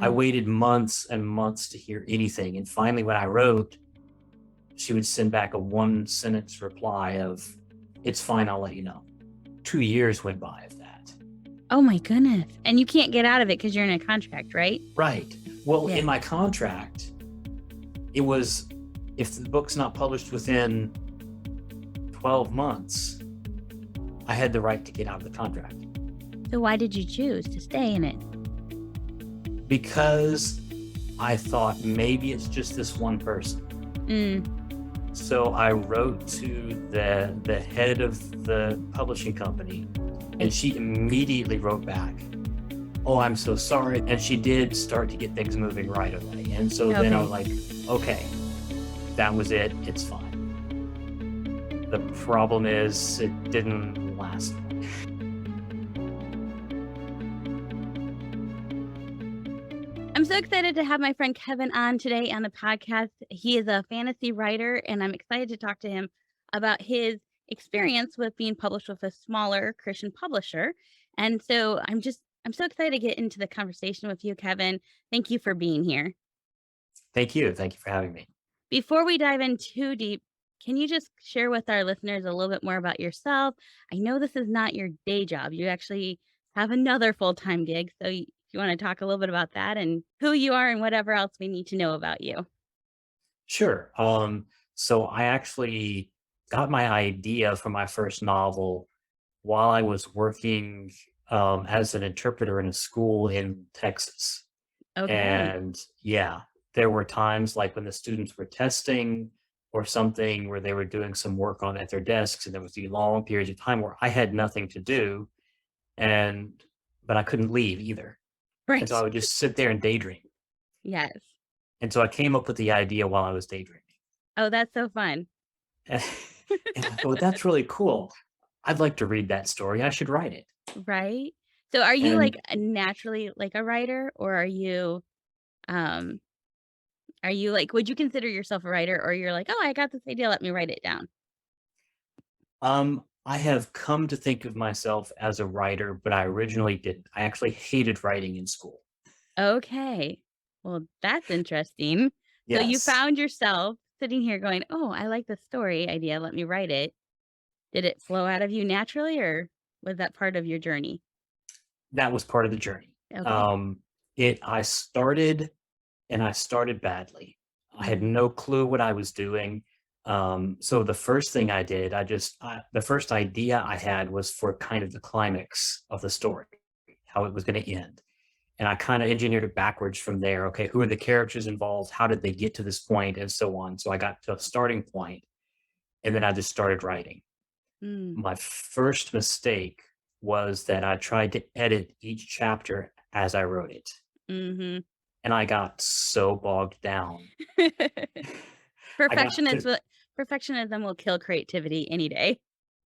I Mm. waited months and months to hear anything. And finally, when I wrote, she would send back a 1 sentence reply of, "It's fine, I'll let you know." 2 years went by of that. Oh my goodness. And you can't get out of it because you're in a contract, right? Right. Well, Yeah. in my contract, it was, if the book's not published within 12 months, I had the right to get out of the contract. So why did you choose to stay in it? Because I thought maybe it's just this one person. So I wrote to the head of the publishing company, and she immediately wrote back, "Oh, I'm so sorry." And she did start to get things moving right away. And so then I was like, okay, that was it. It's fine. The problem is it didn't last long. I'm so excited to have my friend Kevin on today on the podcast. He is a fantasy writer, and I'm excited to talk to him about his experience with being published with a smaller Christian publisher. And so I'm so excited to get into the conversation with you, Kevin. Thank you for being here. Thank you. Thank you for having me. Before we dive in too deep, can you just share with our listeners a little bit more about yourself? I know this is not your day job. You actually have another full-time gig. So you want to talk a little bit about that and who you are and whatever else we need to know about you? Sure. So I actually got my idea for my first novel while I was working as an interpreter in a school in Texas. Okay. And yeah, there were times like when the students were testing or something where they were doing some work on at their desks, and there was the long periods of time where I had nothing to do, and but I couldn't leave either. And so I Right. would just sit there and daydream. Yes. And so I came up with the idea while I was daydreaming. Oh, that's so fun. And I thought, that's really cool. I'd like to read that story. I should write it. Right. So are you like And naturally like a writer, or um are you like, would you consider yourself a writer, or you're like, oh, I got this idea, let me write it down? I have come to think of myself as a writer, but I originally didn't. I actually hated writing in school. Okay. Well, that's interesting. So you Yes, found yourself sitting here going, "Oh, I like the story idea. Let me write it." Did it flow out of you naturally, or was that part of your journey? that was part of the journey. Okay. Um, I started, and I started badly. I had Mm. no clue what I was doing. So the first thing I did, the first idea I had was for kind of the climax of the story, how it was going to end. And I kind of engineered it backwards from there. Okay, who are the characters involved? How did they get to this point, and so on. So I got to a starting point, and then I just started writing. Mm. My first mistake was that I tried to edit each chapter as I wrote it, Mhm. and I got so bogged down. I got to Perfectionism perfectionism will kill creativity any day.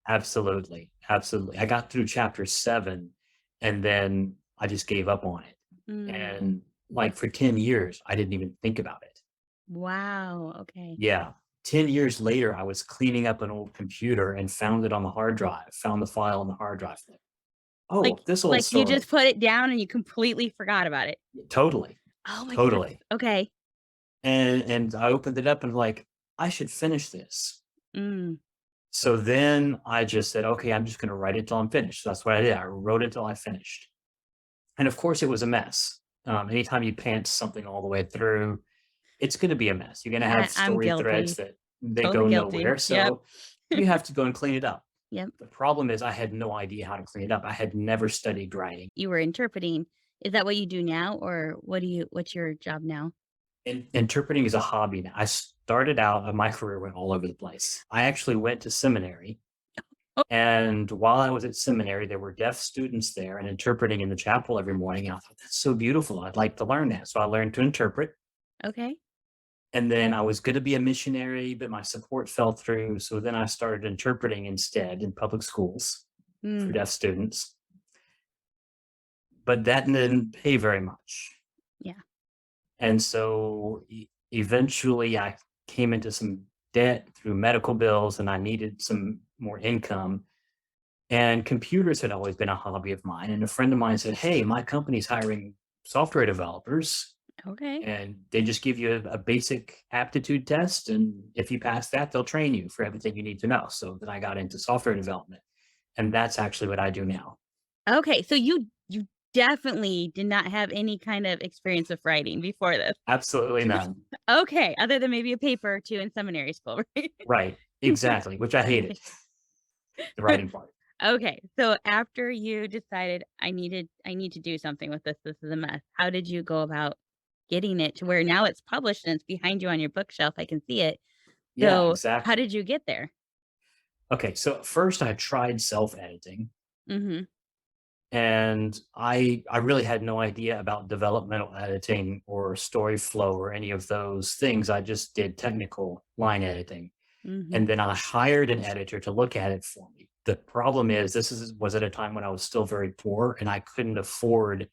Absolutely, absolutely. I got through chapter 7, and then I just gave up on it. Mm. And like for 10 years, I didn't even think about it. Wow, okay. Yeah. 10 years later, I was cleaning up an old computer and found it on the hard drive, found the file on the hard drive. Like, Like oh, this old like you just story. put it down and you completely forgot about it. Totally, Oh my goodness. totally. Okay. And I opened it up and like, I should finish this. Mm. So then I just said, okay, I'm just going to write it till I'm finished. So that's what I did. I wrote it till I finished. And of course, it was a mess. Anytime you pants something all the way through, it's going to be a mess. You're going to have I'm story threads guilty. that they Totally go guilty. nowhere. Yep. So you have to go and clean it up. Yep. The problem is I had no idea how to clean it up. I had never studied writing. You were interpreting. Is that what you do now, or what's your job now? Interpreting is a hobby now. I started out, my career went all over the place. I actually went to seminary. Oh, And while I was at seminary, there were deaf students there and interpreting in the chapel every morning. And I thought, that's so beautiful. I'd like to learn that. So I learned to interpret. okay. And then I was going to be a missionary, but my support fell through. So then I started interpreting instead in public schools for Mm. deaf students. But that didn't pay very much. Yeah. And so eventually I came into some debt through medical bills, and I needed some more income. And computers had always been a hobby of mine. And a friend of mine said, "Hey, my company's hiring software developers, Okay. and they just give you a basic aptitude test. And if you pass that, they'll train you for everything you need to know. So then I got into software development, and that's actually what I do now. Okay, so you definitely did not have any kind of experience with writing before this. Absolutely none. Okay, other than maybe a paper or 2 in seminary school, right? Right. Exactly. Which I hated, Okay. the writing part. Okay, so after you decided, I need to do something with this, this is a mess." How did you go about getting it to where now it's published and it's behind you on your bookshelf, I can see it. Yeah, So, how exactly. did you get there? Okay. So at first I tried self editing, Mhm. and I really had no idea about developmental editing or story flow or any of those things. I just did technical line editing. Mhm. And then I hired an editor to look at it for me. The problem is was at a time when I was still very poor and I couldn't afford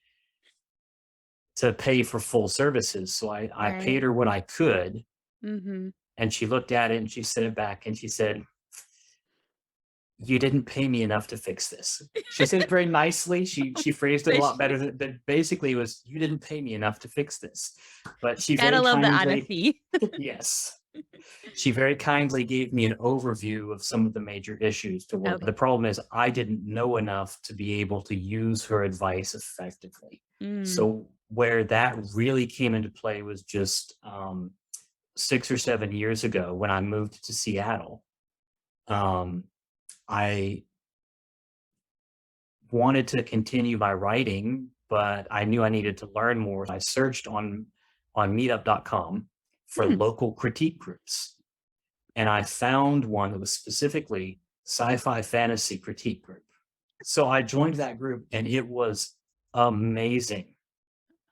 to pay for full services. So I paid Right. her what I could, Mhm. and she looked at it and she sent it back and she said, "You didn't pay me enough to fix this." She said it very nicely. She phrased it a But lot better she than basically it was, "You didn't pay me enough to fix this." But she gotta very love the kindly, honesty. yes, she very kindly gave me an overview of some of the major issues to work. The Okay. problem is I didn't know enough to be able to use her advice effectively. Mm, So where that really came into play was just 6 or 7 years ago when I moved to Seattle. Um, I wanted to continue my writing, but I knew I needed to learn more. I searched on meetup.com for hmm, local critique groups, and I found one that was specifically sci-fi fantasy critique group. So I joined that group, and it was amazing.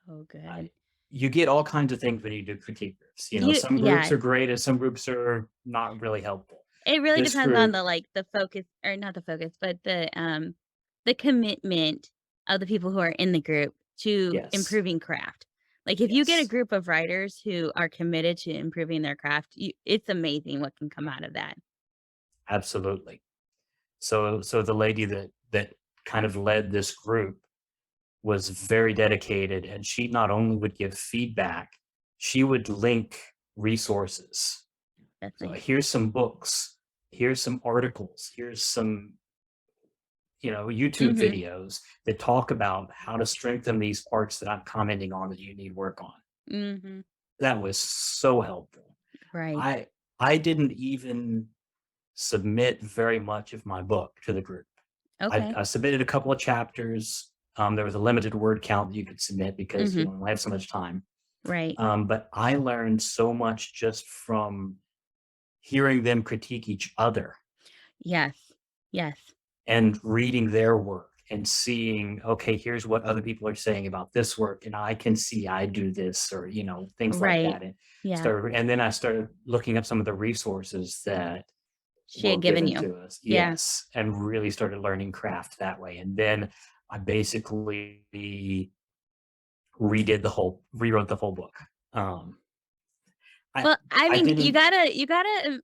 oh, good. I, you get all kinds of things when you do critique groups. Some groups Yeah, are great, and some groups are not really helpful. it really This depends on group, the, like, the focus or not the focus, but the commitment of the people who are in the group to yes, improving craft. Like, if you get a yes, group of writers who are committed to improving their craft, it's amazing what can come out of that. absolutely. So the lady that kind of led this group was very dedicated, and she not only would give feedback, she would link resources. That's So nice. here's some books, here's some articles, here's some, YouTube Mhm, videos that talk about how to strengthen these parts that I'm commenting on that you need work on. mhm, That was so helpful. right. I didn't even submit very much of my book to the group. Okay. I submitted a couple of chapters. There was a limited word count that you could submit because Mhm, you only have so much time. right. But I learned so much just from hearing them critique each other Yes, yes. and reading their work and seeing, okay, here's what other people are saying about this work, and I can see I do this, or things like Right. that. Yeah, And then I started looking up some of the resources that she were had given given you. to us. Yeah. Yes, and really started learning craft that way. And then I basically rewrote the whole book. Um, I Well, I I mean, you didn't. gotta you gotta,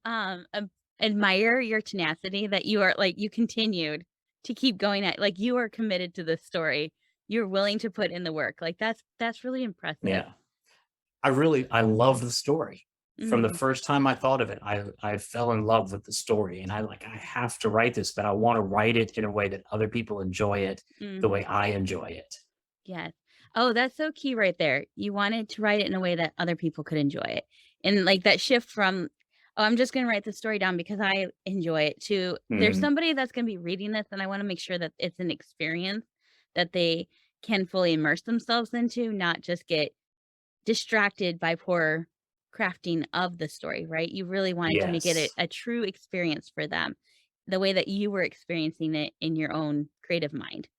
admire your tenacity that you are like, you continued to keep going at like, you are committed to this story. You're willing to put in the work. Like, that's really impressive. Yeah, I love the story. From the Mhm. first time I thought of it, I fell in love with the story, and I have to write this, but I want to write it in a way that other people enjoy it the Mhm. way I enjoy it. Yes. Oh, that's so key right there. You wanted to write it in a way that other people could enjoy it. And like that shift from, "Oh, I'm just gonna write the story down because I enjoy it," to, "There's Mhm. somebody that's gonna be reading this, and I wanna make sure that it's an experience that they can fully immerse themselves into, not just get distracted by poor crafting of the story," right? You really wanted to make it Yes. a true experience for them, the way that you were experiencing it in your own creative mind.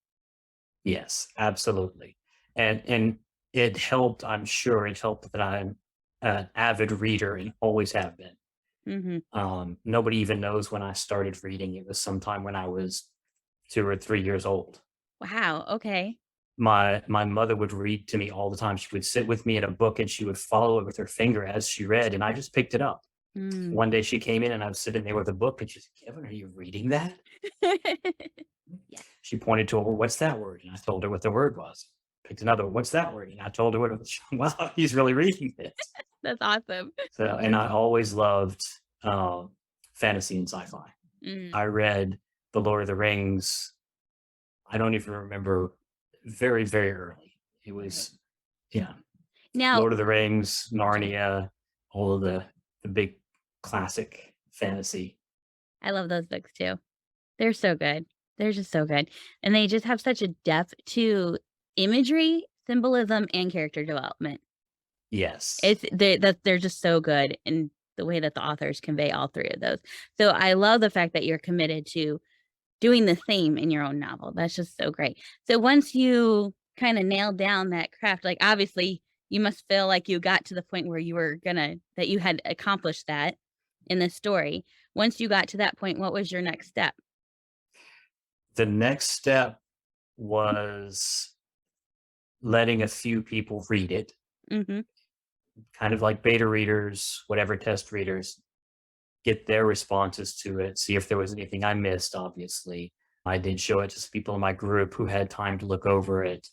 Yes, absolutely. And it helped, I'm sure it helped that I'm an avid reader and always have been. Mhm. Nobody even knows when I started reading. It was sometime when I was 2 or 3 years old. Wow, okay. My mother would read to me all the time. She would sit with me in a book and she would follow it with her finger as she read, and I just picked it up. Mm. One day she came in and I was sitting there with a book and she said, "Kevin, are you reading that?" Yeah. She pointed to it. "Well, what's that word?" And I told her what the word was. picked another one. What's that word? And I told her what it was. Wow, he's really reading it. That's awesome. So, and I always loved fantasy and sci-fi. Mm, I read The Lord of the Rings. I don't even remember very, very early. It was, yeah, now, Lord of the Rings, Narnia, all of the big classic fantasy. I love those books too. They're so good. They're just so good, and they just have such a depth to imagery, symbolism, and character development. Yes. It's they're just so good in the way that the authors convey all three of those. So I love the fact that you're committed to doing the same in your own novel. That's just so great. So once you kinda nailed down that craft, like, obviously, you must feel like you got to the point where you were gonna that you had accomplished that in this story. Once you got to that point, what was your next step? The next step was letting a few people read it, Mhm. kind of like beta readers, whatever test readers, get their responses to it, see if there was anything I missed, obviously. I did show it to some people in my group who had time to look over it.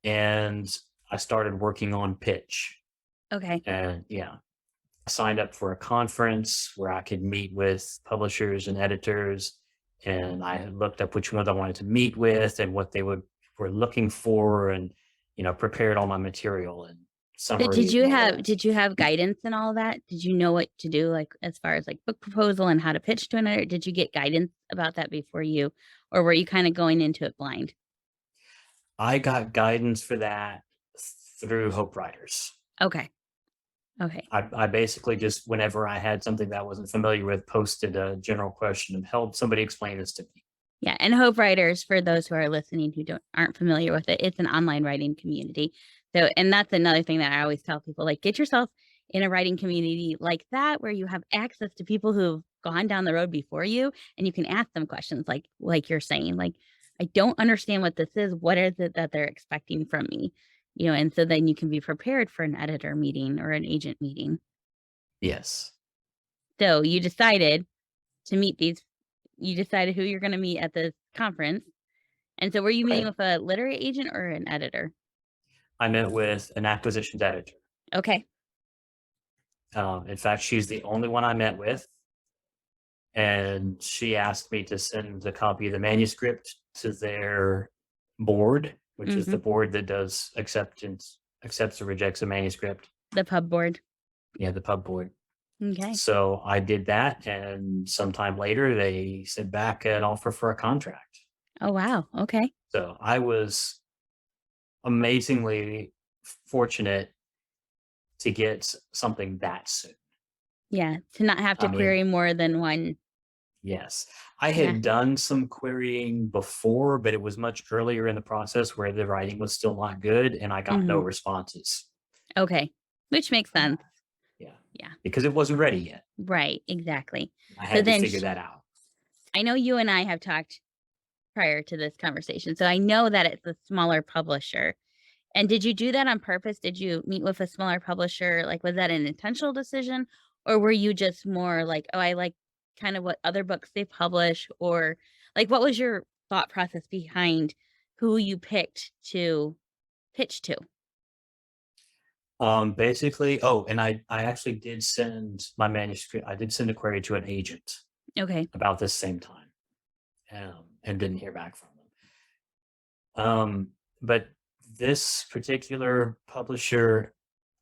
And I started working on pitch. Okay. And yeah, I signed up for a conference where I could meet with publishers and editors. And I had looked up which ones I wanted to meet with and what they were looking for, and prepared all my material and So summaries and all that. did you have guidance in all of that? Did you know what to do, like, as far as, like, book proposal and how to pitch to another? Did you get guidance about that before you or were you kinda going into it blind? I got guidance for that through Hope Writers. Okay. Okay. I basically just, whenever I had something that I wasn't familiar with, posted a general question and help somebody explain this to me. Yeah, and Hope Writers, for those who are listening who aren't familiar with it, it's an online writing community. So, and that's another thing that I always tell people, like, get yourself in a writing community like that where you have access to people who've gone down the road before you and you can ask them questions like you're saying, like, I don't understand what this is. What is it that they're expecting from me? And so then you can be prepared for an editor meeting or an agent meeting. Yes. So to meet these you decided who you're gonna meet at this conference. And so were you meeting Right. with a literary agent or an editor? I met with an acquisitions editor. Okay. In fact, she's the only one I met with. And she asked me to send a copy of the manuscript to their board, which is the Mhm. board that does accepts or rejects a manuscript. The pub board. Yeah, the pub board. Okay. So I did that, and sometime later they sent back an offer for a contract. Oh, wow. Okay. So I was amazingly fortunate to get something that soon. Yeah, to not have to I mean, query more than one. yes, I Yeah. had done some querying before, but it was much earlier in the process where the writing was still not good, and I got no Mhm. responses Okay. Which makes from sense. that. Yeah, Yeah. because it wasn't ready yet. Right, exactly. I So had to then figure that out. I know you and I have talked prior to this conversation, so I know that it's a smaller publisher. And did you do that on purpose? Did you meet with a smaller publisher? Like, was that an intentional decision? Or were you just more like, oh, I like kind of what other books they publish? Or like, what was your thought process behind who you picked to pitch to? Basically, oh, and I actually did send my manuscript. I did send a query to an agent Okay. about this same time, and didn't hear back from them. But this particular publisher,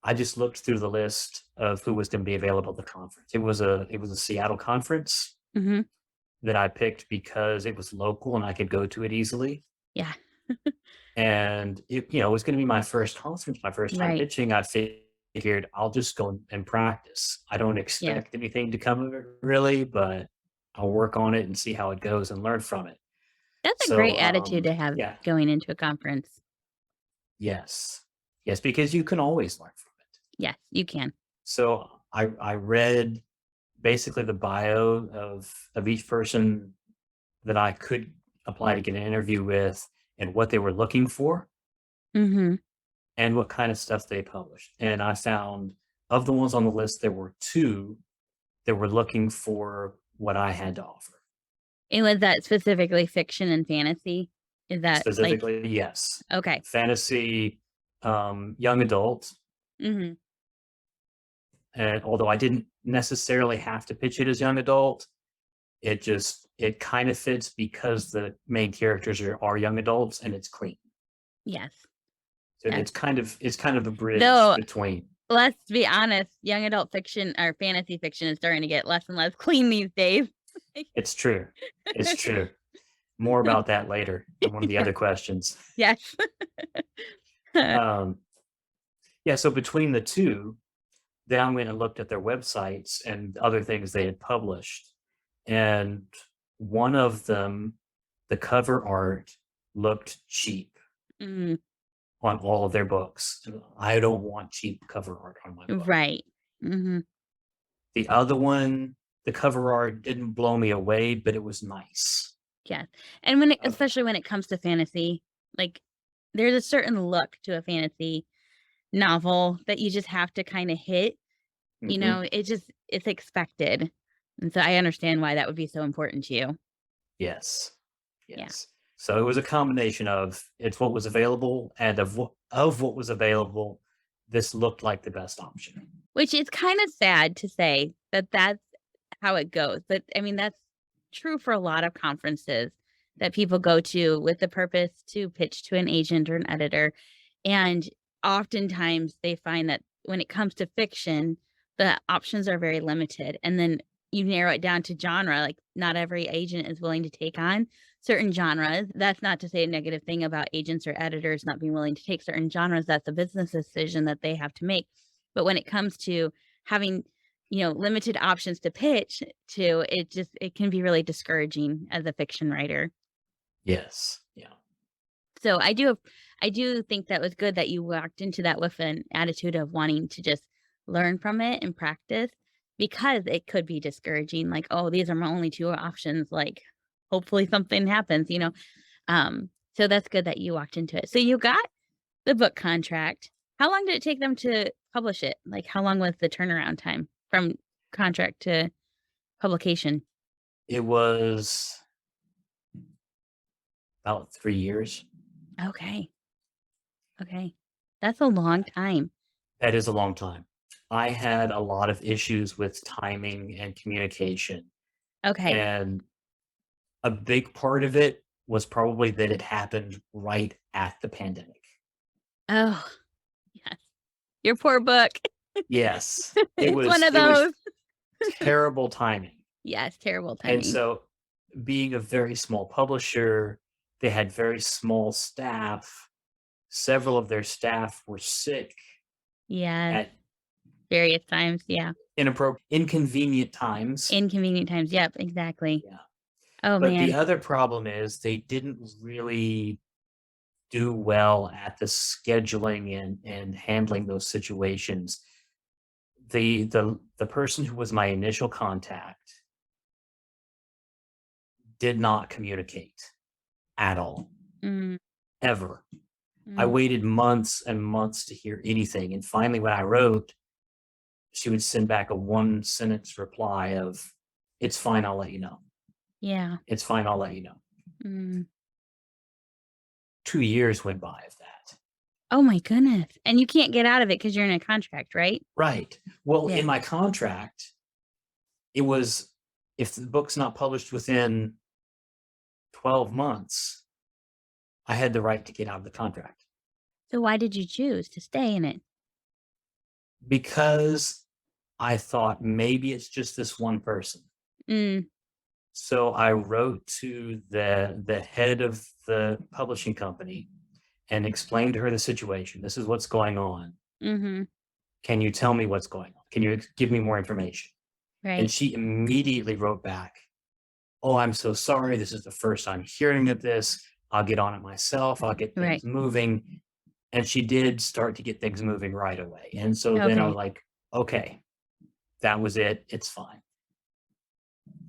I just looked through the list of who was going to be available at the conference. It was a Seattle conference Hmm. that I picked because it was local and I could go to it easily. Yeah. And it was going to be my first conference, my first time Right. pitching. I figured I'll just go and practice. I don't Yeah. expect anything to come of it really, but I'll work on it and see how it goes and learn from it. That's a So, great attitude to have yeah, going into a conference. yes, yes, because you can always learn from it. Yes, you can. So I read basically the bio of each person that I could apply to get an interview with, and what they were looking for Hmm. and what kind of stuff they published. And I found, of the ones on the list, there were two that were looking for what I had to offer. And was that specifically fiction and fantasy? Is that like Specifically, yes. okay? Fantasy, young adult. Mm-hmm. And although I didn't necessarily have to pitch it as young adult, it kind of fits because the main characters are young adults and it's clean. Yes. So Yes. it's kind of a bridge Though, between. let's be honest, young adult fiction or fantasy fiction is starting to get less and less clean these days. It's true. It's true. More about that later in one of the other questions. Yes. Um, yeah, so between the two, then I went and looked at their websites and other things they had published. And one of them, the cover art looked cheap Mm, on all of their books. I don't want cheap cover art on my book. right. Mm-hmm. The other one, the cover art didn't blow me away, but it was nice. Yes. And especially when it comes to fantasy, like there's a certain look to a fantasy novel that you just have to kind of hit. Mhm. It's expected. And so I understand why that would be so important to you. Yes. Yeah. Yes. So it was a combination of it's what was available and of what was available, this looked like the best option. Which is kind of sad to say that that's how it goes. But I mean, that's true for a lot of conferences that people go to with the purpose to pitch to an agent or an editor. And oftentimes they find that when it comes to fiction, the options are very limited. And then you narrow it down to genre. Like, not every agent is willing to take on certain genres. That's not to say a negative thing about agents or editors not being willing to take certain genres. That's a business decision that they have to make. But when it comes to having, limited options to pitch to, it can be really discouraging as a fiction writer. Yes. Yeah. So I do think that was good that you walked into that with an attitude of wanting to just learn from it and practice, because it could be discouraging. Like, oh, these are my only two options. Like, hopefully something happens. So that's good that you walked into it. So you got the book contract. How long did it take them to publish it? Like, how long was the turnaround time from contract to publication? It was about 3 years. Okay. Okay. That's a long time. That is a long time. I had a lot of issues with timing and communication, Okay. and a big part of it was probably that it happened right at the pandemic. Oh, yes. Your poor book. Yes, It's one of it was those. terrible timing. Yes, terrible And timing. so being a very small publisher, they had very small staff. Several of their staff were sick Yes. at Various times. Yeah. inconvenient times. Inconvenient times. Yep, exactly. Yeah. Oh, But the man. other problem is they didn't really do well at the scheduling and handling those situations. The person who was my initial contact did not communicate at all, Mm, ever. I mm. waited months and months to hear anything, and finally, when I wrote, she would send back a one-sentence reply of, "It's fine, I'll let you know. Yeah. It's fine, I'll let you know." Mm. 2 years went by of that. Oh, my goodness. And you can't get out of it because you're in a contract, right? Right. Well, Yeah. in my contract, it was if the book's not published within 12 months, I had the right to get out of the contract So why did you choose to stay in it? because I thought maybe it's just this one person. Mm, So I wrote to the head of the publishing company and explained to her the situation. This is what's going on. mhm. Can you tell me what's going on? Can you give me more information? And Right. she immediately wrote back, "Oh, I'm so sorry. This is the first I'm hearing of this. I'll get on it myself. I'll get Right. things moving." And she did start to get things moving right away. And so then I was Okay. like, okay, that was it. It's fine.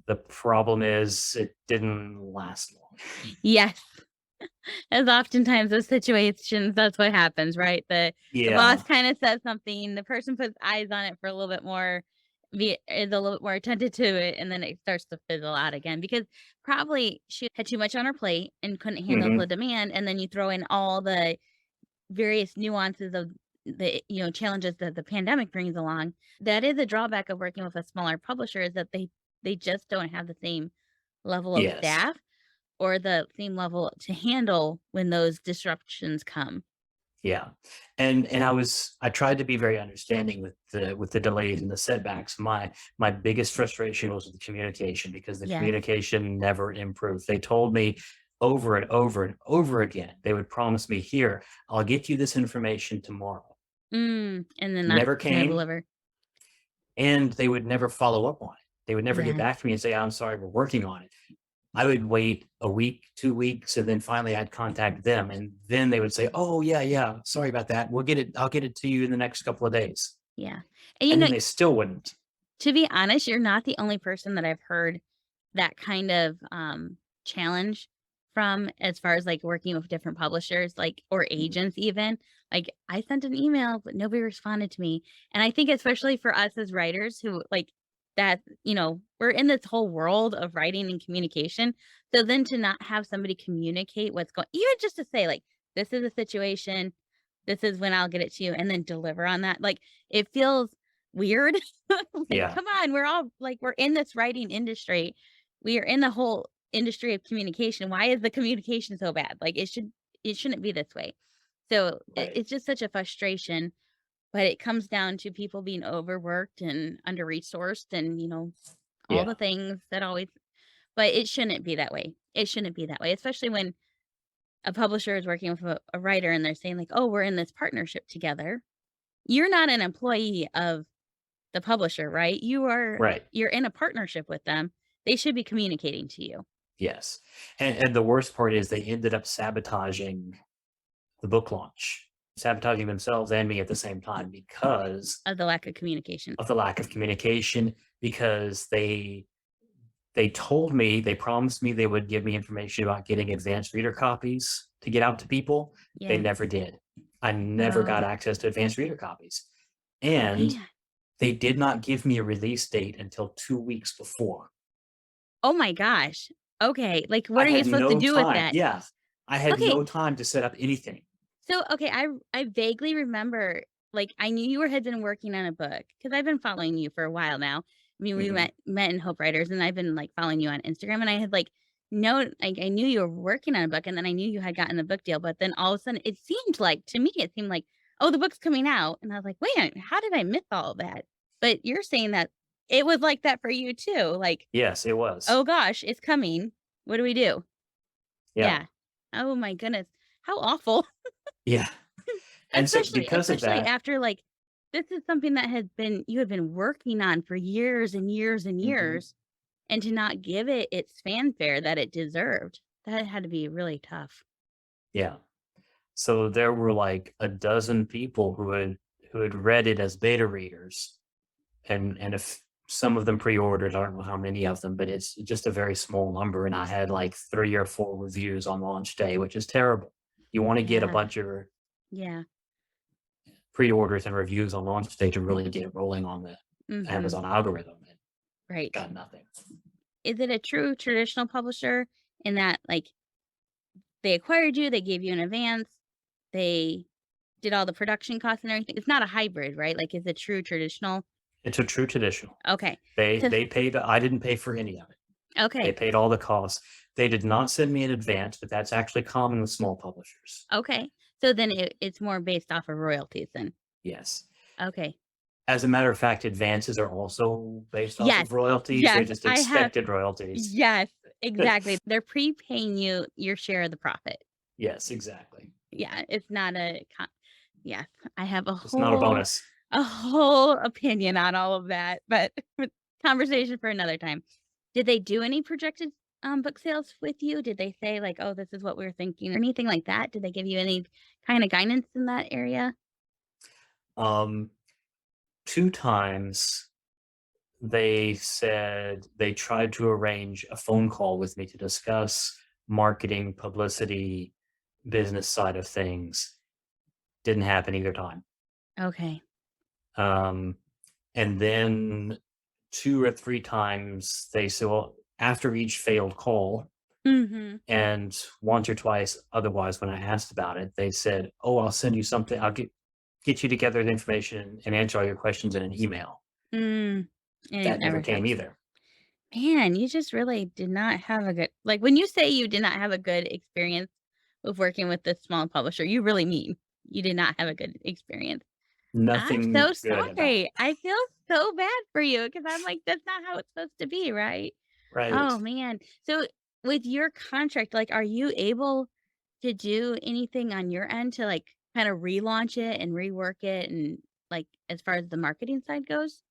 The problem is it didn't last long. Yes. As oftentimes those situations, that's what happens, right? The Yeah. boss kinda says something, the person puts eyes on it for a little bit more, is a little bit more attentive to it, and then it starts to fizzle out again because probably she had too much on her plate and couldn't handle Hmm. the demand, and then you throw in all the various nuances of the, challenges that the pandemic brings along. That is a drawback of working with a smaller publisher is that they just don't have the same level of Yes. staff or the same level to handle when those disruptions come. Yeah. And I tried to be very understanding with the delays and the setbacks. My biggest frustration was with the communication because the Yes. communication never improved. They told me over and over and over again, they would promise me, here, I'll get you this information tomorrow. And then not Never gonna came, deliver. and they would never follow up on it. They would never get Yes. back to me and say, I'm sorry, we're working on it. I would wait a week, 2 weeks, and then finally I'd contact them. And then they would say, oh, yeah, yeah, sorry about that. I'll get it to you in the next couple of days. Yeah. And, And then they still wouldn't. to be honest, you're not the only person that I've heard that kind of, challenge from as far as, like, working with different publishers, like, or agents even. Like, I sent an email, but nobody responded to me. And I think especially for us as writers who, like, that, we're in this whole world of writing and communication. So then to not have somebody communicate what's going even just to say, like, "This is the situation. This is when I'll get it to you," and then deliver on that, like, it feels weird. Like, Yeah. come on, we're all like, we're in this writing industry. We are in the whole industry of communication. Why is the communication so bad? Like, it shouldn't be this way. So Right. it's just such a frustration, but it comes down to people being overworked and under resourced and, all Yeah. the things that always, but it shouldn't be that way. It shouldn't be that way, especially when a publisher is working with a writer and they're saying like, "Oh, we're in this partnership together." You're not an employee of the publisher, right? Right. You're in a partnership with them. They should be communicating to you Yes. And the worst part is they ended up sabotaging the book launch, sabotaging themselves and me at the same time because of the lack of communication. of the lack of communication, because they told me, they promised me they would give me information about getting advanced reader copies to get out to people. They Yeah. never did. I never got Oh, access to advanced reader copies. And man. they did not give me a release date until 2 weeks before. Oh my gosh. Okay. Like, I what are you had supposed to no do with time. that? Yeah. I had Okay. no time to set up anything. So, okay, I vaguely remember, like, I knew you had been working on a book because I've been following you for a while now. I mean, we Mhm. met in Hope Writers, and I've been like following you on Instagram, and I had like known, like, I knew you were working on a book, and then I knew you had gotten a book deal, but then all of a sudden, it seemed like to me, it seemed like, oh, the book's coming out, and I was like, wait, a minute, how did I miss all of that? But you're saying that it was like that for you too, like, Yes, it was. oh gosh, it's coming. What do we do? Yeah. Yeah. Oh my goodness, how awful. Yeah. And so Especially because of especially that, after, like, this is something that had been you had been working on for years and years and mhm, years, and to not give it its fanfare that it deserved, that had to be really tough. yeah. So there were like a dozen people who had read it as beta readers, and if some of them pre-ordered, I don't know how many of them, but it's just a very small number. And I had like 3 or 4 reviews on launch day, which is terrible. You want to get a Yeah, bunch of yeah, pre-orders and reviews on launch day to really get it rolling on the mhm, Amazon algorithm, and right. got nothing. Is it a true traditional publisher in that, like, they acquired you, they gave you an advance, they did all the production costs and everything? It's not a hybrid, right? Like, it's a true traditional? It's a true traditional. Okay. They So they paid. I didn't pay for any of it. They okay, paid all the costs. They did not send me in advance, but that's actually common with small publishers. okay. So then it's more based off of royalties then. Yes. Okay. As a matter of fact, advances are also based off Yes. of royalties. They're Yes, just I have expected royalties. yes, exactly. They're prepaying you your share of the profit. Yes, exactly. Yeah, it's not a con yes, I have It's not a bonus. a whole opinion on all of that, but conversation for another time. Did they do any projected, book sales with you? Did they say like, "Oh, this is what we're thinking," or anything like that? Did they give you any kinda guidance in that area? Um, 2 times they said they tried to arrange a phone call with me to discuss marketing, publicity, business side of things. Didn't happen either time. Okay. Um, and then 2 or 3 times they said, well, after each failed call, Mhm. and once or twice otherwise when I asked about it, they said, "Oh, I'll send you something. I'll get you together the information and answer all your questions in an email." Mm. And it That never never came happened. either. Man, you just really did not have a good like, when you say you did not have a good experience with working with this small publisher, you really mean you did not have a good experience. I'm Nothing so good about sorry. I feel so bad for you because 'cause I'm like, that's not how it's supposed to be, right? it. Right. Oh, man. So, with your contract, like, are you able to do anything on your end to, like, kinda relaunch it and rework it and, like, as far as the marketing side goes?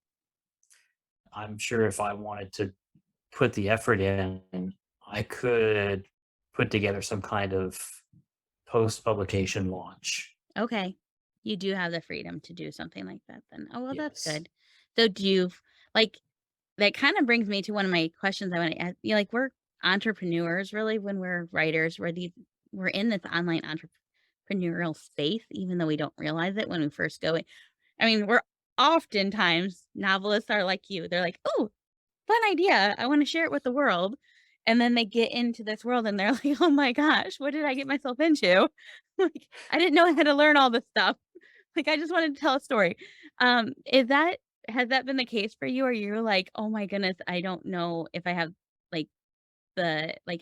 I'm sure if I wanted to put the effort in, I could put together some kind of post-publication launch. Okay. You do have the freedom to do something like that then. Oh, well, that's Yes. good. So do you like, that kind of brings me to one of my questions I want to ask you. Like, we're entrepreneurs really when we're writers. We're in this online entrepreneurial space, even though we don't realize it when we first go in. I mean, we're oftentimes novelists are like you. They're like, oh, fun idea. I want to share it with the world. And then they get into this world and they're like, oh my gosh, what did I get myself into? Like, I didn't know I had to learn all this stuff. Like, I just wanted to tell a story. Is that has that been the case for you? Or you're like, "Oh my goodness, I don't know if I have, like,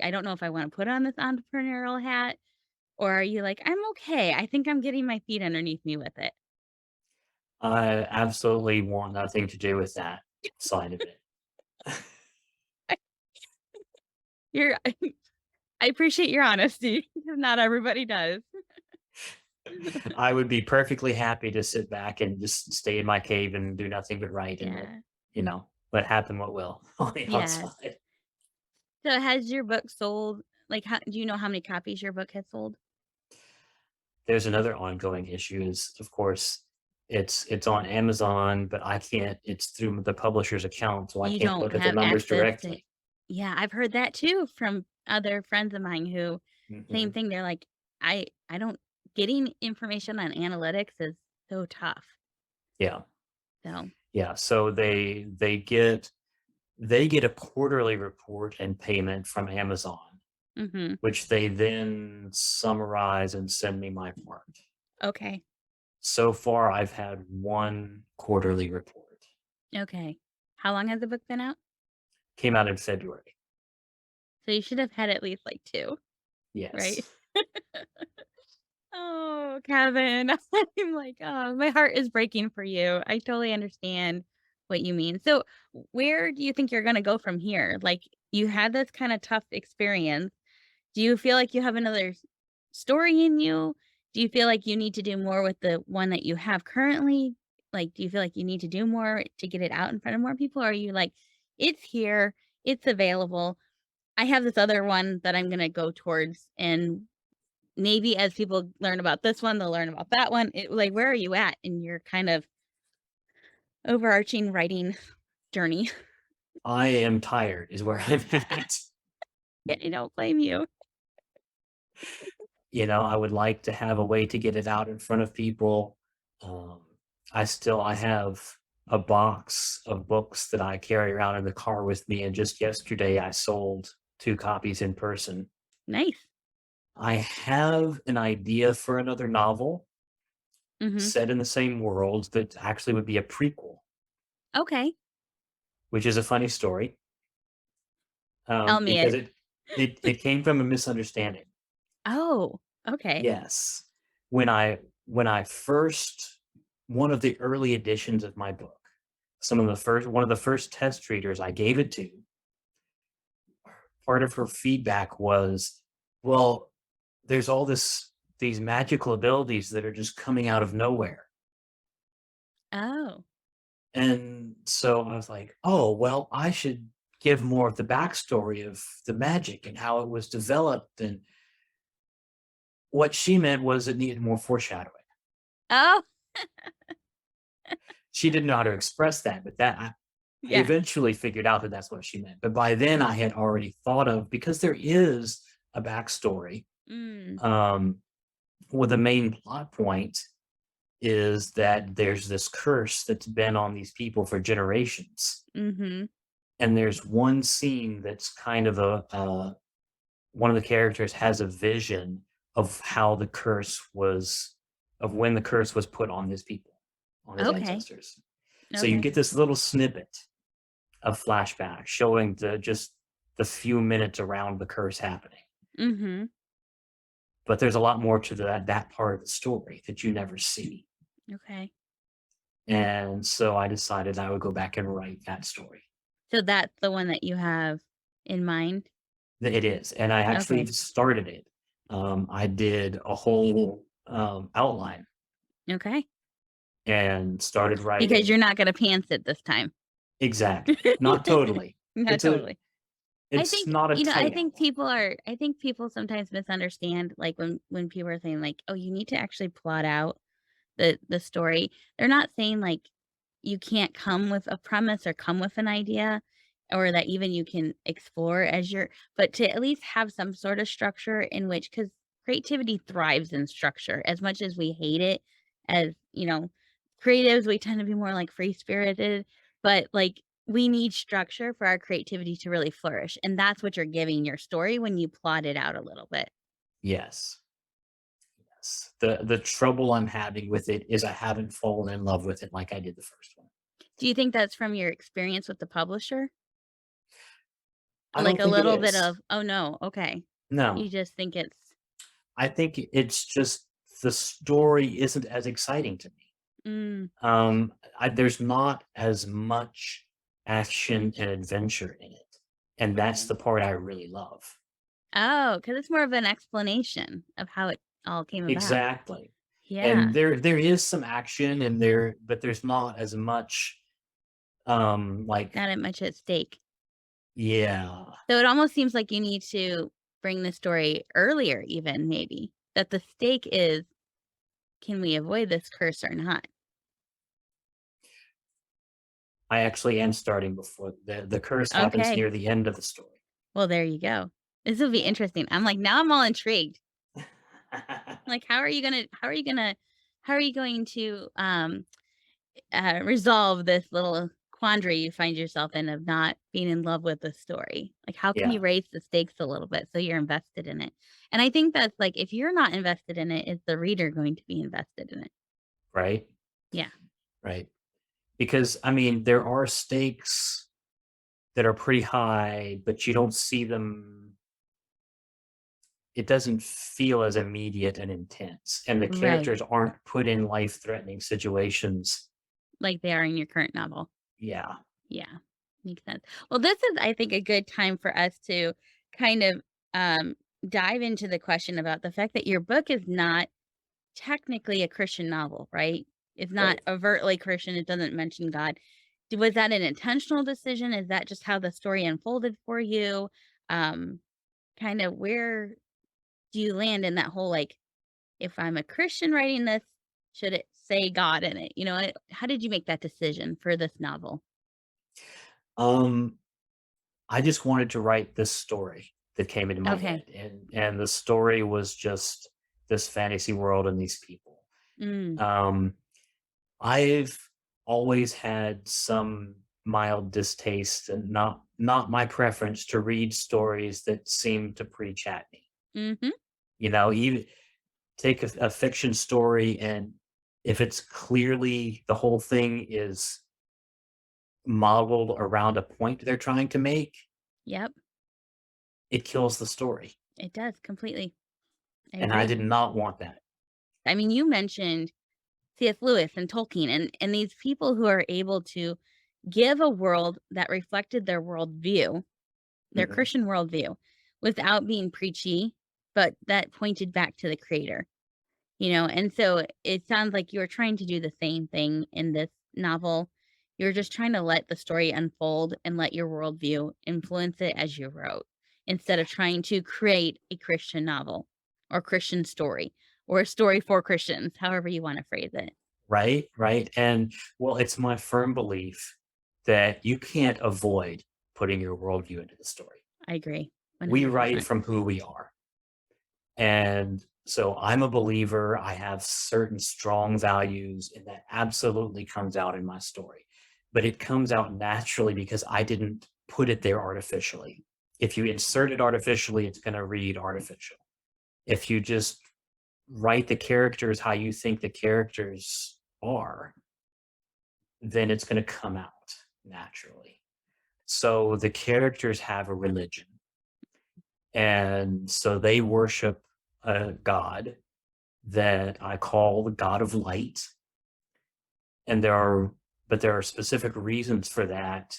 I don't know if I wanna put on this entrepreneurial hat," or are you like, "I'm okay. I think I'm getting my feet underneath me with it." I absolutely want nothing to do with that side of it. You're I appreciate your honesty. Not everybody does. I would be perfectly happy to sit back and just stay in my cave and do nothing but write and Yeah. let happen what will on the Yes. outside. So has your book sold how do you know how many copies your book has sold? There's another ongoing issue is, of course, it's on Amazon, but I can't it's through the publisher's account, so I You can't don't look at the have numbers access to directly. Yeah, I've heard that too from other friends of mine who same Mhm. thing, they're like, I don't getting information on analytics is so tough." Yeah. So, Yeah, so they get a quarterly report and payment from Amazon, mhm, which they then summarize and send me my part. okay, So far, I've had 1 quarterly report. okay. How long has the book been out? Came out in February. So you should have had at least, like, 2, right? Yes. Oh, Kevin, I'm like, "Oh, my heart is breaking for you." I totally understand what you mean. So, where do you think you're gonna go from here? Like, you had this kinda tough experience. Do you feel like you have another story in you? Do you feel like you need to do more with the one that you have currently? Like, do you feel like you need to do more to get it out in front of more people? Or are you like, it's here, it's available. I have this other one that I'm going to go towards. And maybe as people learn about this one, they'll learn about that one. Like, where are you at in your kind of overarching writing journey? I am tired is where I'm at. I don't blame you. I would like to have a way to get it out in front of people. Um, I have a box of books that I carry around in the car with me, and just yesterday I sold 2 copies in person. Nice. I have an idea for another novel Hmm. set in the same world that actually would be a prequel, Okay. which is a funny story, Tell me because it. it came from a misunderstanding. Oh, okay. Yes. When I first one of the early editions of my book, some of the first one of the first test readers I gave it to, part of her feedback was, "Well, there's all these magical abilities that are just coming out of nowhere." Oh. And so I was like, "Oh, well, I should give more of the backstory of the magic and how it was developed." And what she meant was it needed more foreshadowing. Oh, She didn't know how to express that, but I yeah. eventually figured out that that's what she meant. But by then, I had already thought of because there is a backstory Mm, um, with a main plot point. is that there's this curse that's been on these people for generations. Mm-hmm. And there's one scene that's kind of one of the characters has a vision of how the curse was, of when the curse was put on his people, on his Okay. ancestors. So you Okay. get this little snippet of flashback showing just the few minutes around the curse happening. Mm-hmm. But there's a lot more to that part of the story that you never see. Okay. And so I decided I would go back and write that story. So that's the one that you have in mind? It is, and I actually Okay. started it. I did a whole outline Okay. and started Because writing. you're not gonna pants it this time. Exactly, not totally. Not It's a, totally. I it's think, not a I tight think outline. people sometimes misunderstand, like, when people are saying, like, "Oh, you need to actually plot out the story." They're not saying, like, you can't come with a premise or come with an idea, or that even you can explore as you're but to at least have some sort of structure in which, because creativity thrives in structure. As much as we hate it, as, creatives, we tend to be more, like, free-spirited, but, like, we need structure for our creativity to really flourish, and that's what you're giving your story when you plot it out a little bit. Yes, yes. The trouble I'm having with it is I haven't fallen in love with it like I did the first one. Do you think that's from your experience with the publisher? I Like don't a think it little bit is. of, "Oh, no, okay." No, You just think it's I think it's just the story isn't as exciting to me. mm, There's not as much action and adventure in it, and that's okay. the part I really love. Oh, because it's more of an explanation of how it all came about. Exactly. And Yeah, there is some action in there, but there's not as much, like, not at much at stake. yeah, So it almost seems like you need to bring the story earlier even maybe, that the stake is, can we avoid this curse or not? I actually am starting before the curse happens Okay. near the end of the story. Well, there you go. This will be Yeah. interesting. I'm like, now I'm all intrigued. Like, how are you going to, resolve this little quandary you find yourself in of not being in love with the story? Like, how can you Yeah, raise the stakes a little bit so you're invested in it? And I think that's like, if you're not invested in it, is the reader going to be invested in it? right, Yeah. right. Because, I mean, there are stakes that are pretty high, but you don't see them, it doesn't feel as immediate and intense, and the Right. characters aren't put in life-threatening situations. Like they are in your current novel. Yeah, Yeah. Makes sense. Well, this is, I think, a good time for us to kind of um, dive into the question about the fact that your book is not technically a Christian novel, right? It's not right. overtly Christian, it doesn't mention God. Was that an intentional decision? Is that just how the story unfolded for you? Um, kind of where do you land in that whole, like, if I'm a Christian writing this, should it say God in it? How did you make that decision for this novel? Um, I just wanted to write this story that came into my Okay. head, and the story was just this fantasy world and these people. Mm, Um, I've always had some mild distaste and not my preference to read stories that seem to preach at me. mhm. Even take a fiction story, and if it's clearly the whole thing is modeled around a point they're trying to make, Yep, it kills the story. it does completely. I And I agree. did not want that. I mean, you mentioned C.S. Lewis and Tolkien and these people who are able to give a world that reflected their worldview, their Mhm. Christian worldview, without being preachy, but that pointed back to the creator, and so it sounds like you're trying to do the same thing in this novel. You're just trying to let the story unfold and let your worldview influence it as you wrote, instead of trying to create a Christian novel or Christian story or a story for Christians, however you want to phrase it. Right, right. And well, it's my firm belief that you can't avoid putting your worldview into the story. I agree We write 100%. from who we are. And So I'm a believer. I have certain strong values, and that absolutely comes out in my story. But it comes out naturally because I didn't put it there artificially. If you insert it artificially, it's going to read artificial. If you just write the characters how you think the characters are, then it's going to come out naturally. So the characters have a religion, and so they worship a god that I call the God of Light. And there are specific reasons for that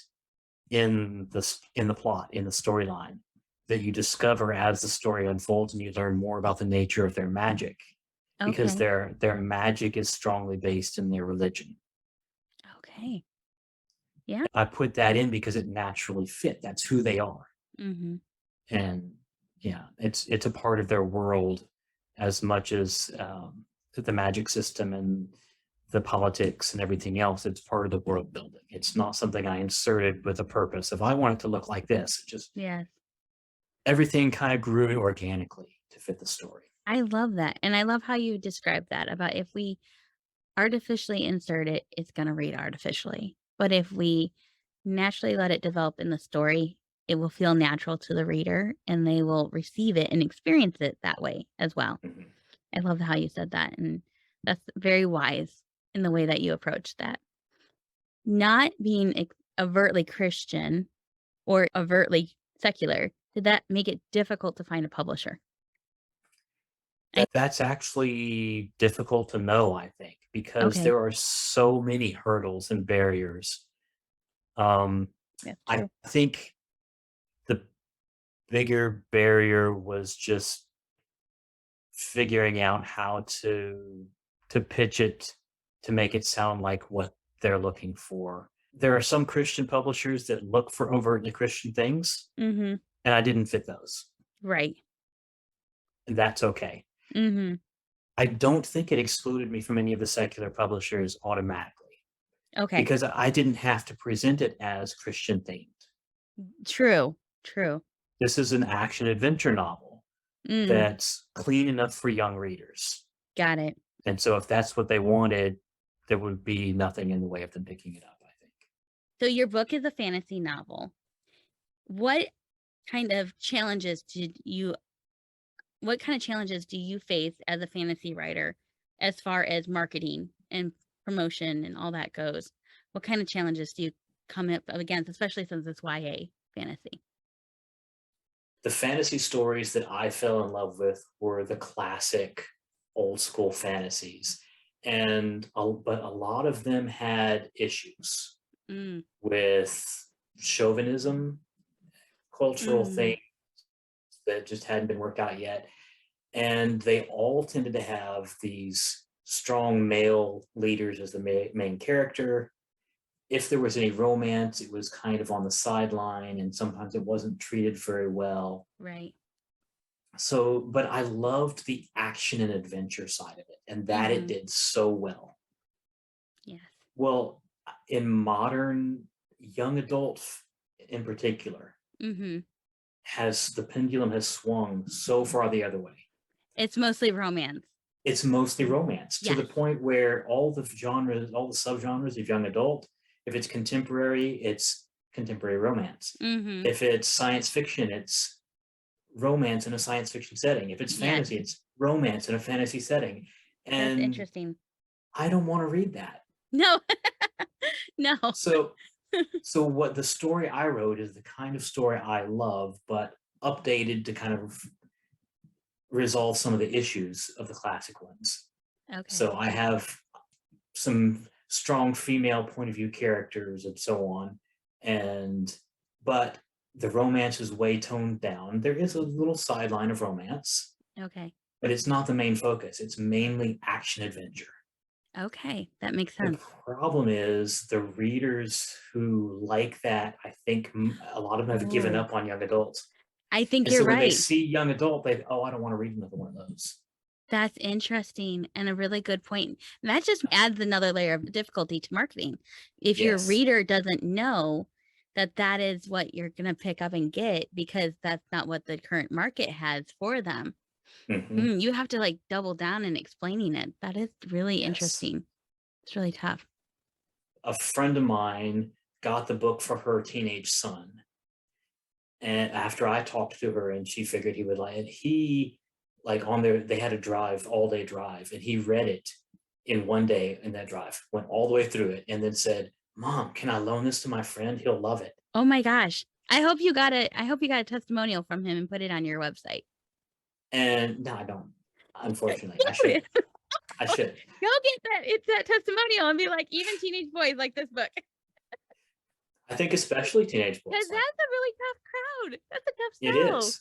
in the plot, in the storyline, that you discover as the story unfolds, and you learn more about the nature of their magic, because Okay. their magic is strongly based in their religion. Okay. Yeah. I put that in because it naturally fit. That's who they are. Mm-hmm. And yeah, it's a part of their world as much as the magic system and the politics and everything else. It's part of the world building. It's not something I inserted with a purpose. If I want it to look like this, it just Yes. everything kind of grew organically to fit the story. I love that. And I love how you describe that about if we artificially insert it, it's going to read artificially. But if we naturally let it develop in the story, it will feel natural to the reader and they will receive it and experience it that way as well. Mhm. I love how you said that. And that's very wise in the way that you approach that. Not being overtly Christian or overtly secular, did that make it difficult to find a publisher? I That's actually difficult to know, I think, because Okay, there are so many hurdles and barriers. Um, that's I true. think the bigger barrier was just figuring out how to pitch it to make it sound like what they're looking for. There are some Christian publishers that look for overtly Christian things, Mhm. and I didn't fit those, Right. and that's okay. Mhm. I don't think it excluded me from any of the secular publishers automatically, Okay. because I didn't have to present it as Christian themed. True. True. This is an action adventure novel Mm, that's clean enough for young readers. got it. And so if that's what they wanted, there would be nothing in the way of them picking it up, I think. So your book is a fantasy novel. What kind of challenges did you what kind of challenges do you face as a fantasy writer as far as marketing and promotion and all that goes? What kind of challenges do you come up against, especially since it's YA fantasy? The fantasy stories that I fell in love with were the classic old school fantasies. But a lot of them had issues Mm, with chauvinism, cultural mm, things that just hadn't been worked out yet. And they all tended to have these strong male leaders as the main character. If there was any romance, it was kind of on the sideline, and sometimes it wasn't treated very well. right. So, but I loved the action and adventure side of it, and that it Mhm. did so well. Yes. Well, in modern young adult in particular, Mhm. has the pendulum has swung so far the other way. It's mostly romance. It's mostly romance, to the Yes. point where all the genres, all the subgenres of young adult, if it's contemporary, it's contemporary romance. Mhm. If it's science fiction, it's romance in a science fiction setting. If it's Yes. fantasy, it's romance in a fantasy setting. That's And interesting. I don't want to read that. No. No. So so what the story I wrote is the kind of story I love, but updated to kind of resolve some of the issues of the classic ones. Okay. So I have some strong female point of view characters and so on, and but the romance is way toned down. There is a little sideline of romance, Okay. but it's not the main focus. It's mainly action adventure. Okay. That makes The sense. problem is the readers who like that, I think a lot of them have given Oh, up on young adults. I think And you're so when they right. see young adult, they, oh, I don't want to read another one of those. That's interesting and a really good point. That just adds another layer of difficulty to marketing. If your Yes. reader doesn't know that that is what you're going to pick up and get because that's not what the current market has for them. Hmm. You have to like double down in explaining it. That is really Yes. interesting. It's really tough. A friend of mine got the book for her teenage son. And after I talked to her and she figured he would like it, he like on their they had a drive, all day drive, and he read it in one day in that drive, went all the way through it, and then said, "Mom, can I loan this to my friend? He'll love it." Oh my gosh. I hope you got a testimonial from him and put it on your website. And no, I don't. Unfortunately, I Go should. I should. get that. It's that testimonial and be like, even teenage boys like this book. I think especially teenage Because boys like that's a really tough crowd. That's a tough it sell. is.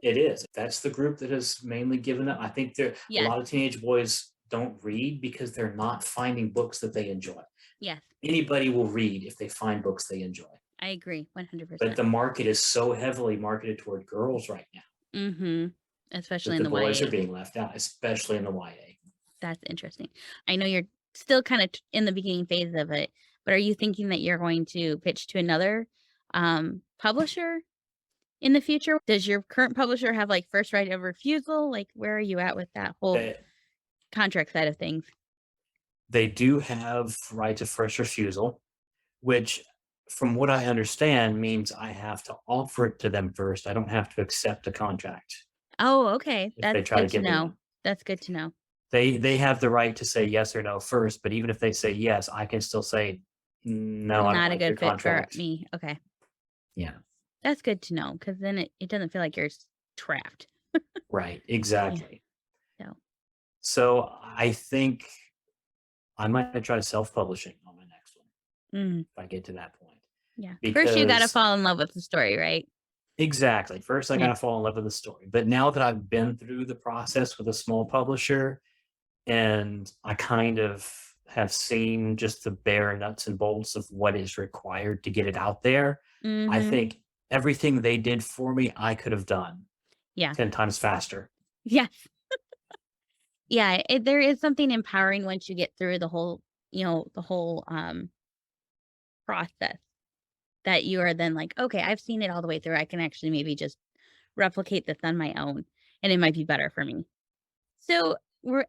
It is. That's the group that has mainly given up. I think there a Yes. lot of teenage boys don't read because they're not finding books that they enjoy. Yes. Anybody will read if they find books they enjoy. I agree But 100%. the market is so heavily marketed toward girls right now Mm-hmm. that Especially in the the boys are YA. being left out, especially in the YA. That's interesting. I know you're still kind of in the beginning phase of it, but are you thinking that you're going to pitch to another publisher in the future? Does your current publisher have like first right of refusal? Like, where are you at with that whole They, contract side of things? they do have right of first refusal, which, from what I understand, means I have to offer it to them first. I don't have to accept a contract Oh, okay. if they That's try to good to give me know. one. That's good to know. They have the right to say yes or no first, but even if they say yes, I can still say no. I don't Not a like your good fit for contract. me. Okay. Yeah, That's good to know because then it doesn't feel like you're trapped. right, Yeah. exactly. So, So I think I might try self-publishing on my next one mm, if I get to that point. yeah. First, you got to Because fall in love with the story, right? exactly, first I Yeah. gotta fall in love with the story. But now that I've been through the process with a small publisher and I kind of have seen just the bare nuts and bolts of what is required to get it out there, I Mm-hmm. think everything they did for me, I could have done Yeah. 10 times faster. Yes. Yeah. There is something empowering once you get through the whole process that you are then like, okay, I've seen it all the way through. I can actually maybe just replicate this on my own and it might be better for me. So,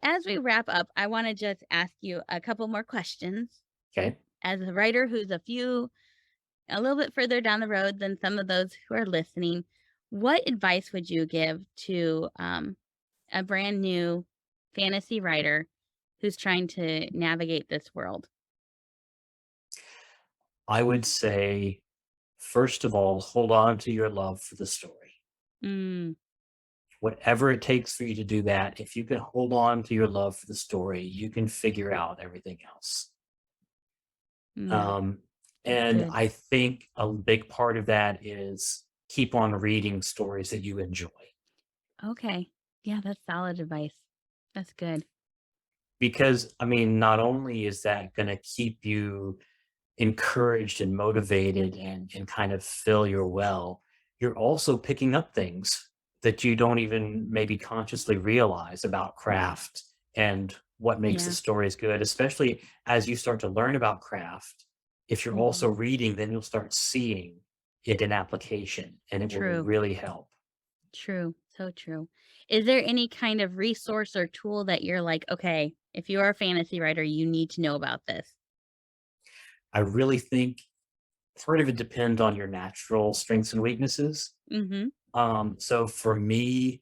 as we wrap up, I want to just ask you a couple more questions. Okay. As a writer who's a little bit further down the road than some of those who are listening, what advice would you give to a brand new fantasy writer who's trying to navigate this world? I would say, first of all, hold on to your love for the story. Mm, Whatever it takes for you to do that, if you can hold on to your love for the story, you can figure out everything else. yeah, Um, that's and good. I think a big part of that is keep on reading stories that you enjoy Okay. Yeah, that's solid advice. That's good. because, I mean, not only is that going to keep you encouraged and motivated and kind of fill your well, you're also picking up things that you don't even maybe consciously realize about craft and what makes the Yeah. stories good, especially as you start to learn about craft. If you're also Mhm. reading, then you'll start seeing it in application and it will True. really help. True. So true. Is there any kind of resource or tool that you're like, okay, if you're a fantasy writer, you need to know about this? I really think part of it depends on your natural strengths and weaknesses. Mhm. So for me,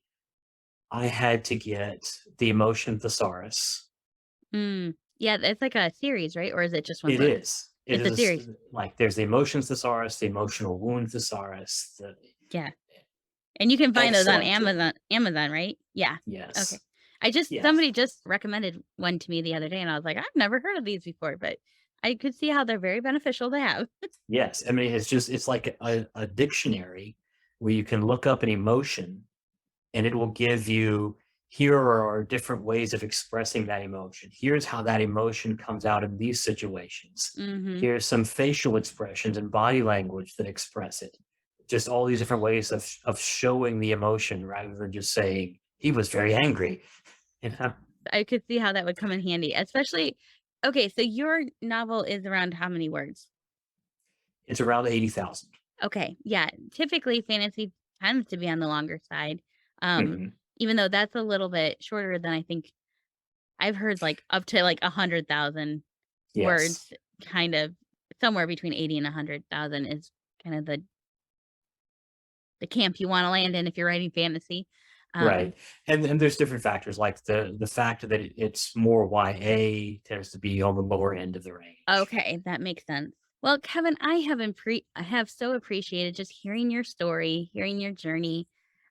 I had to get the emotion thesaurus. Mm. Yeah, it's like a series, right? Or is it just one It book? is. It It's a is a s series. like, there's the emotions thesaurus, the emotional wound thesaurus, the Yeah. And you can find those on excellent. Amazon, right? Yeah. Okay. Yes. Yes. Somebody just recommended one to me the other day and I was like, "I've never heard of these before," but I could see how they're very beneficial to have. Yes. I mean, it's like a dictionary where you can look up an emotion and it will give you, here are different ways of expressing that emotion. Here's how that emotion comes out in these situations. Mhm. Here's some facial expressions and body language that express it. Just all these different ways of showing the emotion rather than just saying he was very angry. You know, I could see how that would come in handy, especially okay, so your novel is around how many words? it's around 80,000. Okay, yeah, typically fantasy tends to be on the longer side. Um, Mhm. even though that's a little bit shorter than I think I've heard, like, up to, like, 100,000 Yes. words, kind of somewhere between 80 and 100,000 is kind of the camp you wanna land in if you're writing fantasy. Um, Right. And there's different factors like the fact that it's more YA tends to be on the lower end of the range. okay, that makes sense. Well, Kevin, I have so appreciated just hearing your story, hearing your journey.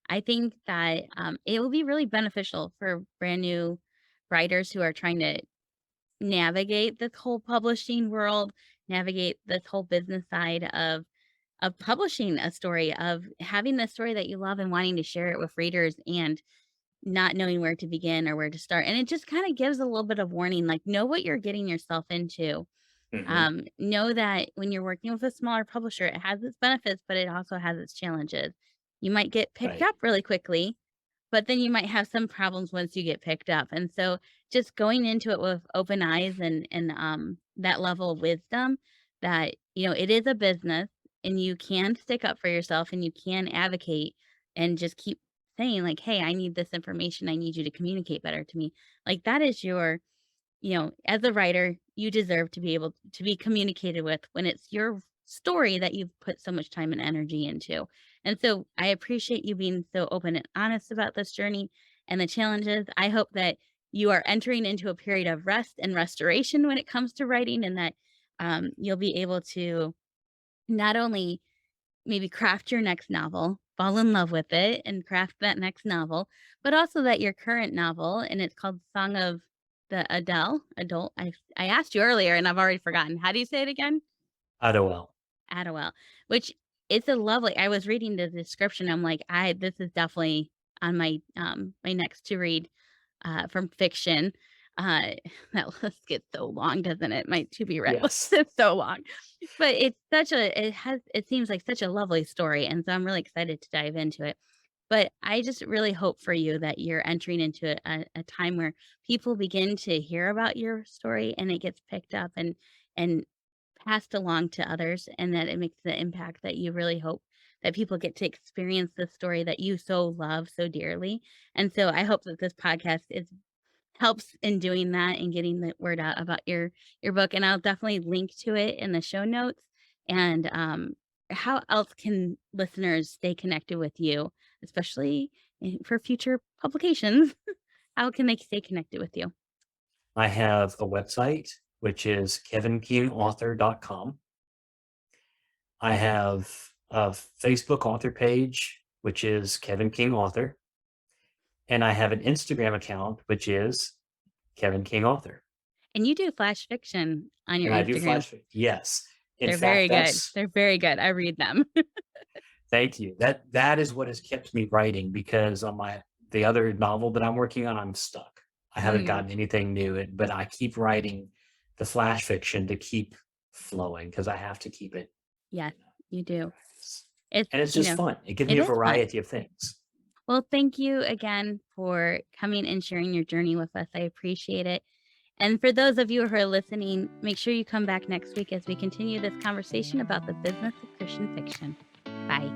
I think that, it will be really beneficial for brand new writers who are trying to navigate this whole publishing world, navigate this whole business side of publishing a story, of having the story that you love and wanting to share it with readers and not knowing where to begin or where to start. And it just kind of gives a little bit of warning, like know what you're getting yourself into. Hmm. Know that when you're working with a smaller publisher, it has its benefits, but it also has its challenges. You might get picked Right. up really quickly, but then you might have some problems once you get picked up. And so just going into it with open eyes and that level of wisdom that, it is a business and you can stick up for yourself and you can advocate and just keep saying like, "Hey, I need this information. I need you to communicate better to me." Like that is your, as a writer, you deserve to be able to be communicated with when it's your story that you've put so much time and energy into. And so I appreciate you being so open and honest about this journey and the challenges. I hope that you are entering into a period of rest and restoration when it comes to writing and that you'll be able to not only maybe craft your next novel, fall in love with it and craft that next novel, but also that your current novel, and it's called Song of the Adult. I asked you earlier and I've already forgotten. How do you say it again? IOL. Adderall, which it's a lovely I was reading the description, I'm like, this is definitely on my next to read, from fiction. Uh, that list gets so long, doesn't it? My to be read list Yes. is so long. But it seems like such a lovely story, and so I'm really excited to dive into it. But I just really hope for you that you're entering into a time where people begin to hear about your story and it gets picked up and passed along to others, and that it makes the impact that you really hope that people get to experience the story that you so love so dearly. And so I hope that this podcast is helps in doing that and getting the word out about your book. And I'll definitely link to it in the show notes. And how else can listeners stay connected with you, especially for future publications? How can they stay connected with you? I have a website, which is kevinkingauthor.com. I have a Facebook author page, which is Kevin King Author. And I have an Instagram account, which is Kevin King Author. And you do flash fiction on your And I do Instagram. flash. Yes. In They're fact, very good. that's They're very good. I read them. thank you. That is what has kept me writing because on the other novel that I'm working on, I'm stuck. I haven't Mm, gotten anything new, but I keep writing the flash fiction to keep flowing because I have to keep it yes, you know, you in do. practice. It's, And it's just fun. It gives me it a is fun. variety of things. Well, thank you again for coming and sharing your journey with us. I appreciate it. And for those of you who are listening, make sure you come back next week as we continue this conversation about the business of Christian fiction. Bye.